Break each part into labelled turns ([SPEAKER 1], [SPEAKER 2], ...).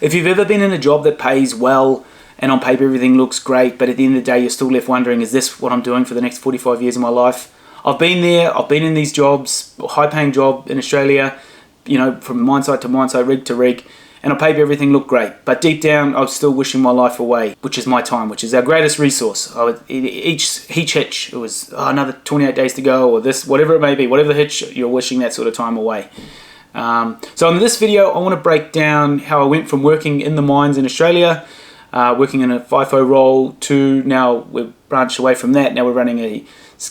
[SPEAKER 1] If you've ever been in a job that pays well and on paper everything looks great, but at the end of the day you're still left wondering, is this what I'm doing for the next 45 years of my life? I've been there, I've been in these jobs, high paying job in Australia, you know, from mine site to mine site, rig to rig, and on paper everything looked great. But deep down I was still wishing my life away, which is my time, which is our greatest resource. Each hitch, it was another 28 days to go, or this, whatever it may be, whatever the hitch, you're wishing that sort of time away. So in this video I want to break down how I went from working in the mines in Australia, working in a FIFO role, to now we've branched away from that. Now we're running a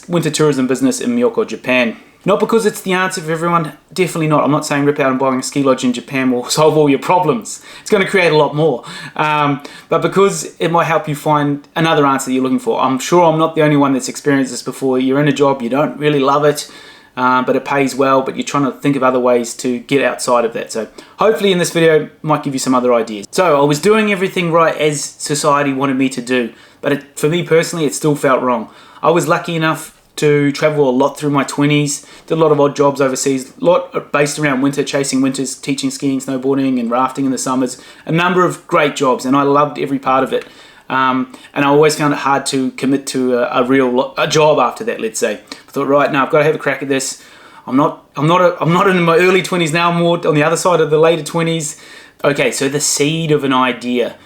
[SPEAKER 1] winter tourism business in Myoko, Japan. Not because it's the answer for everyone, definitely not. I'm not saying rip out and buying a ski lodge in Japan will solve all your problems. It's going to create a lot more. But because it might help you find another answer that you're looking for. I'm sure I'm not the only one that's experienced this before. You're in a job, you don't really love it, but it pays well, but you're trying to think of other ways to get outside of that. So hopefully in this video might give you some other ideas. So I was doing everything right as society wanted me to do, but for me personally it still felt wrong. I was lucky enough to travel a lot through my 20s, did a lot of odd jobs overseas, a lot based around winter, chasing winters, teaching skiing, snowboarding and rafting in the summers, a number of great jobs, and I loved every part of it. And I always found it hard to commit to a job after that, let's say. I thought, right, now I've got to have a crack at this. I'm not in my early 20s now, I'm more on the other side of the later 20s. Okay, so the seed of an idea.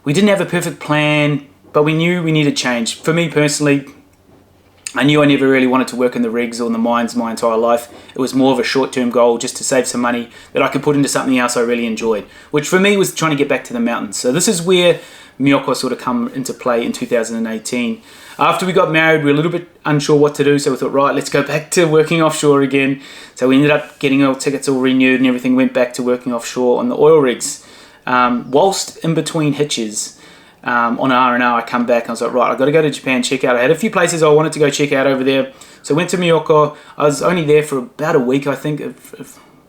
[SPEAKER 1] We didn't have a perfect plan, but we knew we needed change. For me personally, I knew I never really wanted to work in the rigs or in the mines my entire life. It was more of a short-term goal just to save some money that I could put into something else I really enjoyed, which for me was trying to get back to the mountains. So this is where Myoko sort of come into play in 2018. After we got married, we were a little bit unsure what to do, so we thought, right, let's go back to working offshore again. So we ended up getting our tickets all renewed and everything, went back to working offshore on the oil rigs. Whilst in between hitches, on R&R, I come back and I was like, right, I've got to go to Japan, check out. I had a few places I wanted to go check out over there. So I went to Myoko. I was only there for about a week, I think,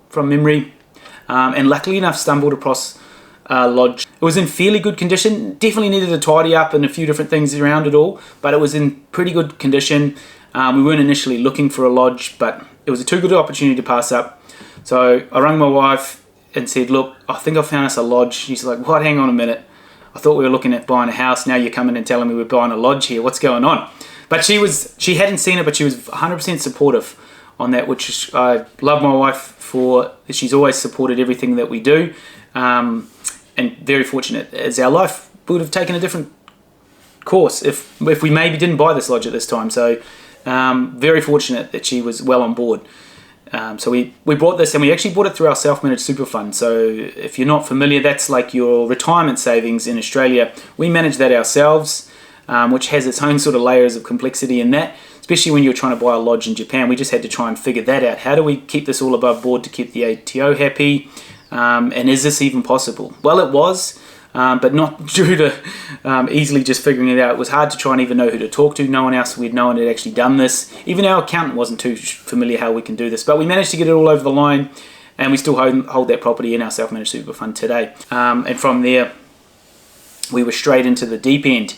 [SPEAKER 1] from memory. And luckily enough, stumbled across a lodge. It was in fairly good condition. Definitely needed to tidy up and a few different things around it all, but it was in pretty good condition. We weren't initially looking for a lodge, but it was a too good opportunity to pass up. So I rang my wife and said, look, I think I found us a lodge. She's like, what, hang on a minute. I thought we were looking at buying a house. Now you're coming and telling me we're buying a lodge here. What's going on? But she hadn't seen it, but she was 100% supportive on that, which I love my wife for. She's always supported everything that we do. And very fortunate, as our life would have taken a different course if we maybe didn't buy this lodge at this time. So very fortunate that she was well on board. So we bought this, and we actually bought it through our self-managed super fund. So if you're not familiar, that's like your retirement savings in Australia. We manage that ourselves, which has its own sort of layers of complexity in that, especially when you're trying to buy a lodge in Japan. We just had to try and figure that out. How do we keep this all above board to keep the ATO happy? And is this even possible? Well, it was, but not due to easily just figuring it out. It was hard to try and even know who to talk to. No one else we'd known had actually done this. Even our accountant wasn't too familiar how we can do this, but we managed to get it all over the line, and we still hold that property in our self-managed super fund today. And from there, we were straight into the deep end.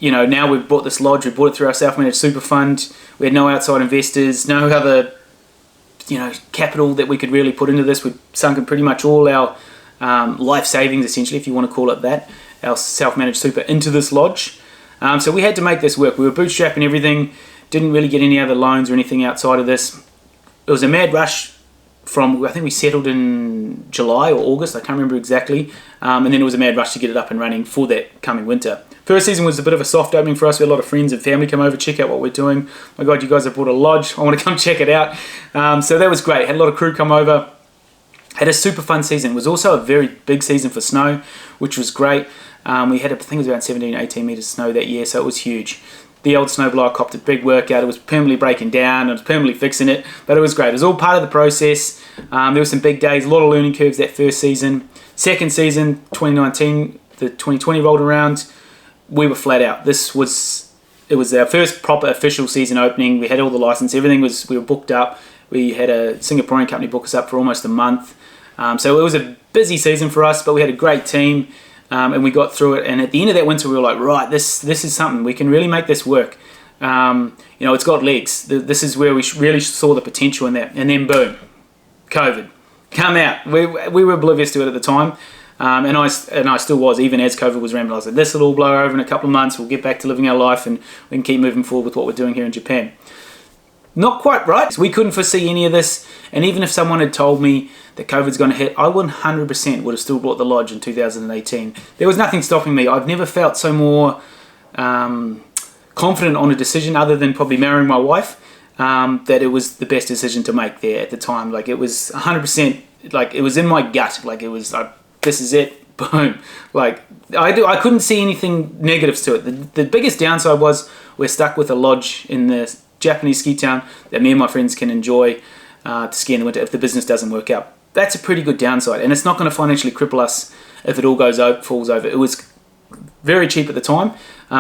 [SPEAKER 1] You know, now we've bought this lodge, we bought it through our self-managed super fund. We had no outside investors, no other, you know, capital that we could really put into this. We'd sunk in pretty much all our life savings, essentially, if you want to call it that, our self-managed super, into this lodge. So we had to make this work. We were bootstrapping everything, didn't really get any other loans or anything outside of this. It was a mad rush from, I think we settled in July or August, I can't remember exactly, and then it was a mad rush to get it up and running for that coming winter. First season was a bit of a soft opening for us. We had a lot of friends and family come over, check out what we're doing. My God, you guys have bought a lodge, I want to come check it out. So that was great. Had a lot of crew come over. Had a super fun season. It was also a very big season for snow, which was great. We had, I think it was about 17, 18 meters of snow that year, so it was huge. The old snowblower copped a big workout. It was permanently breaking down. I was permanently fixing it, but it was great. It was all part of the process. There were some big days, a lot of learning curves that first season. Second season, 2019, the 2020 rolled around. We were flat out. It was our first proper official season opening. We had all the license. Everything was, we were booked up. We had a Singaporean company book us up for almost a month. So it was a busy season for us, but we had a great team. And we got through it, and at the end of that winter we were like, right, this is something, we can really make this work. You know, it's got legs. This is where we really saw the potential in that. And then boom, COVID come out. We were oblivious to it at the time, And I still was, even as COVID was rampant. I was like, this will all blow over in a couple of months. We'll get back to living our life and we can keep moving forward with what we're doing here in Japan. Not quite right. We couldn't foresee any of this. And even if someone had told me that COVID's going to hit, I 100% would have still bought the lodge in 2018. There was nothing stopping me. I've never felt so more confident on a decision, other than probably marrying my wife, that it was the best decision to make there at the time. Like, it was 100%, like, it was in my gut. Like, it was like, this is it, boom. Like, I couldn't see anything negatives to it. The biggest downside was we're stuck with a lodge in the Japanese ski town that me and my friends can enjoy to ski in the winter if the business doesn't work out. That's a pretty good downside, and it's not going to financially cripple us if it all falls over. It was very cheap at the time.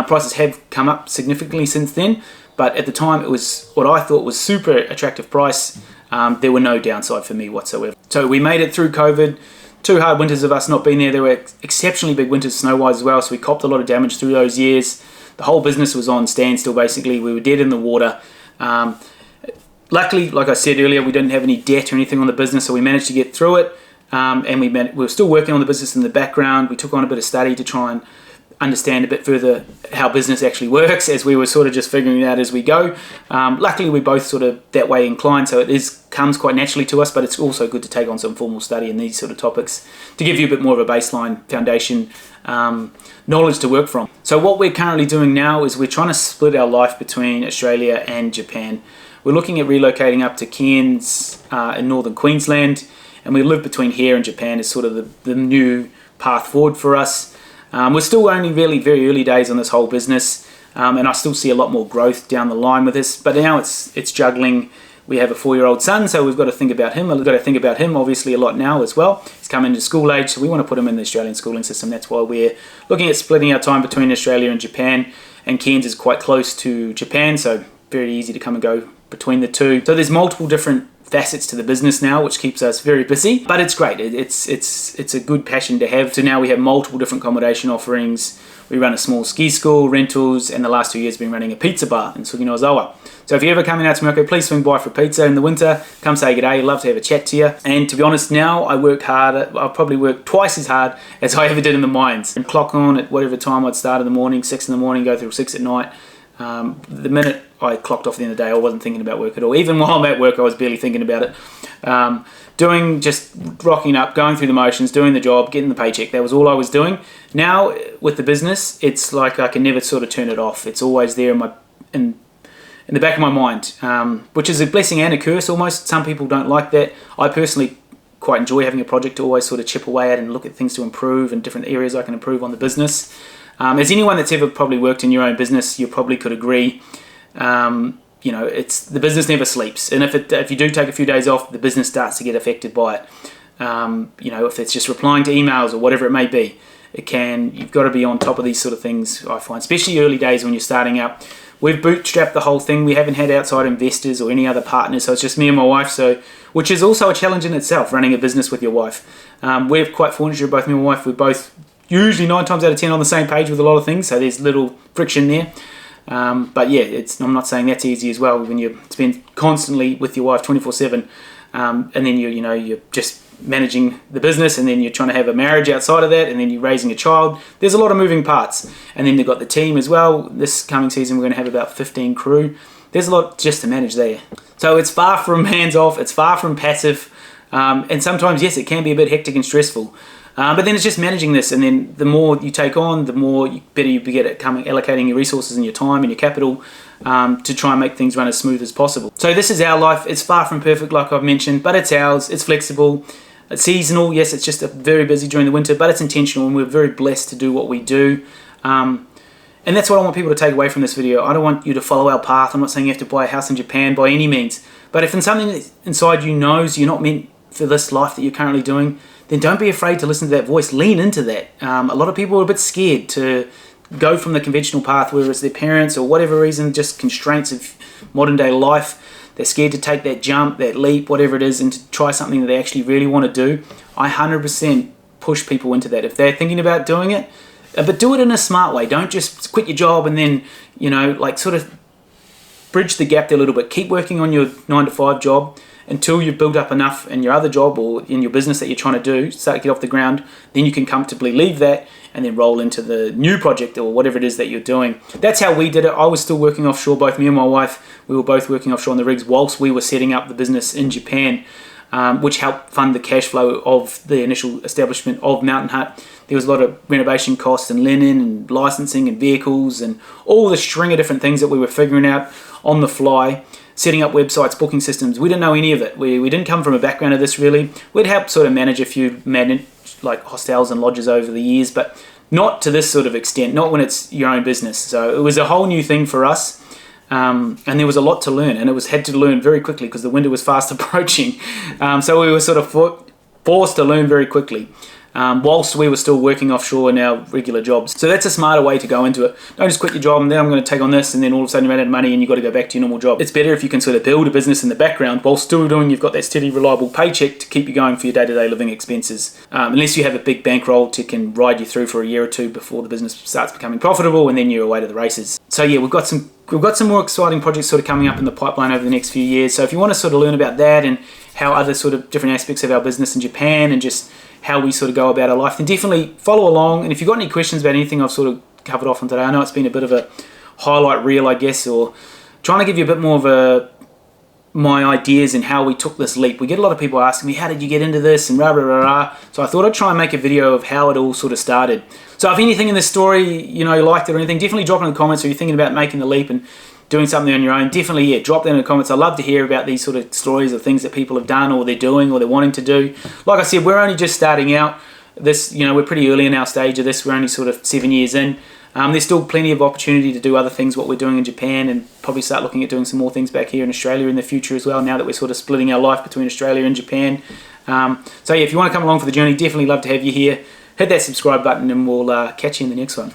[SPEAKER 1] Prices have come up significantly since then, but at the time it was what I thought was super attractive price. There were no downside for me whatsoever. So we made it through COVID. 2 hard winters of us not being there. There were exceptionally big winters snow-wise as well, so we copped a lot of damage through those years. The whole business was on standstill, basically. We were dead in the water. Luckily, like I said earlier, we didn't have any debt or anything on the business, so we managed to get through it. And we were still working on the business in the background. We took on a bit of study to try and understand a bit further how business actually works, as we were sort of just figuring it out as we go. Luckily, we're both sort of that way inclined, so it comes quite naturally to us, but it's also good to take on some formal study in these sort of topics to give you a bit more of a baseline foundation knowledge to work from. So what we're currently doing now is we're trying to split our life between Australia and Japan. We're looking at relocating up to Cairns in northern Queensland, and we live between here and Japan is sort of the new path forward for us. We're still only really very early days on this whole business, and I still see a lot more growth down the line with this, but now it's juggling. We have a 4-year-old son, so we've got to think about him. We've got to think about him obviously a lot now as well. He's coming into school age, so we want to put him in the Australian schooling system. That's why we're looking at splitting our time between Australia and Japan, and Cairns is quite close to Japan, so very easy to come and go between the two. So there's multiple different facets to the business now, which keeps us very busy, but it's great. It's a good passion to have. So now we have multiple different accommodation offerings. We run a small ski school, rentals, and the last 2 years we've been running a pizza bar in Suginozawa. So if you're ever coming out to Myoko, please swing by for pizza in the winter. Come say good day. I'd love to have a chat to you. And to be honest, now I work harder. I'll probably work twice as hard as I ever did in the mines. And clock on at whatever time I'd start in the morning, 6 in the morning, go through 6 at night. The minute I clocked off the end of the day, I wasn't thinking about work at all. Even while I'm at work, I was barely thinking about it. Just rocking up, going through the motions, doing the job, getting the paycheck. That was all I was doing. Now, with the business, it's like I can never sort of turn it off. It's always there in the back of my mind, which is a blessing and a curse almost. Some people don't like that. I personally quite enjoy having a project to always sort of chip away at and look at things to improve and different areas I can improve on the business. As anyone that's ever probably worked in your own business, you probably could agree. It's the business never sleeps, and if you do take a few days off, the business starts to get affected by it. If it's just replying to emails or whatever it may be, you've got to be on top of these sort of things. I find, especially early days when you're starting up. We've bootstrapped the whole thing. We haven't had outside investors or any other partners, so it's just me and my wife. Which is also a challenge in itself, running a business with your wife. We're quite fortunate, both me and my wife. We're both usually 9 times out of 10 on the same page with a lot of things, so there's little friction there. But yeah, I'm not saying that's easy as well when you spend constantly with your wife 24/7, and then you're just managing the business, and then you're trying to have a marriage outside of that, and then you're raising a child. There's a lot of moving parts, and then they've got the team as well. This coming season, we're going to have about 15 crew. There's a lot just to manage there. So it's far from hands off. It's far from passive, and sometimes yes, it can be a bit hectic and stressful. But then it's just managing this, and then the more you take on, the better you get at allocating your resources and your time and your capital to try and make things run as smooth as possible. So this is our life. It's far from perfect, like I've mentioned, but it's ours. It's flexible. It's seasonal. Yes, it's just very busy during the winter, but it's intentional, and we're very blessed to do what we do. And that's what I want people to take away from this video. I don't want you to follow our path. I'm not saying you have to buy a house in Japan by any means, but if something inside you knows you're not meant for this life that you're currently doing, then don't be afraid to listen to that voice. Lean into that. A lot of people are a bit scared to go from the conventional path, whether it's their parents or whatever reason, just constraints of modern day life. They're scared to take that jump, that leap, whatever it is, and to try something that they actually really want to do. I 100% push people into that. If they're thinking about doing it, but do it in a smart way. Don't just quit your job and then, sort of bridge the gap there a little bit. Keep working on your 9 to 5 job until you've built up enough in your other job or in your business that you're trying to do, start to get off the ground, then you can comfortably leave that and then roll into the new project or whatever it is that you're doing. That's how we did it. I was still working offshore, both me and my wife, we were both working offshore on the rigs whilst we were setting up the business in Japan, which helped fund the cash flow of the initial establishment of Mountain Hut. There was a lot of renovation costs and linen and licensing and vehicles and all the string of different things that we were figuring out on the fly, setting up websites, booking systems. We didn't know any of it. We didn't come from a background of this really. We'd helped sort of manage a few like hostels and lodges over the years, but not to this sort of extent, not when it's your own business. So it was a whole new thing for us. And there was a lot to learn, and it had to learn very quickly because the winter was fast approaching. So we were sort of forced to learn very quickly, whilst we were still working offshore in our regular jobs. So that's a smarter way to go into it. Don't just quit your job and then I'm going to take on this, and then all of a sudden you run out of money and you've got to go back to your normal job. It's better if you can sort of build a business in the background while still you've got that steady, reliable paycheck to keep you going for your day-to-day living expenses. Unless you have a big bankroll to can ride you through for a year or two before the business starts becoming profitable, and then you're away to the races. So yeah, we've got some more exciting projects sort of coming up in the pipeline over the next few years. So if you want to sort of learn about that and how other sort of different aspects of our business in Japan and just how we sort of go about our life, then definitely follow along. And if you've got any questions about anything I've sort of covered off on today, I know it's been a bit of a highlight reel, I guess, or trying to give you a bit more of my ideas and how we took this leap. We get a lot of people asking me, how did you get into this, and rah, rah, rah, rah. So I thought I'd try and make a video of how it all sort of started. So if anything in this story, you liked it or anything, definitely drop it in the comments. Or you're thinking about making the leap and doing something on your own, definitely, yeah, drop that in the comments. I love to hear about these sort of stories of things that people have done or they're doing or they're wanting to do. Like I said, we're only just starting out. We're pretty early in our stage of this. We're only sort of 7 years in. There's still plenty of opportunity to do other things, what we're doing in Japan, and probably start looking at doing some more things back here in Australia in the future as well, now that we're sort of splitting our life between Australia and Japan. So yeah, if you want to come along for the journey, definitely love to have you here. Hit that subscribe button and we'll catch you in the next one.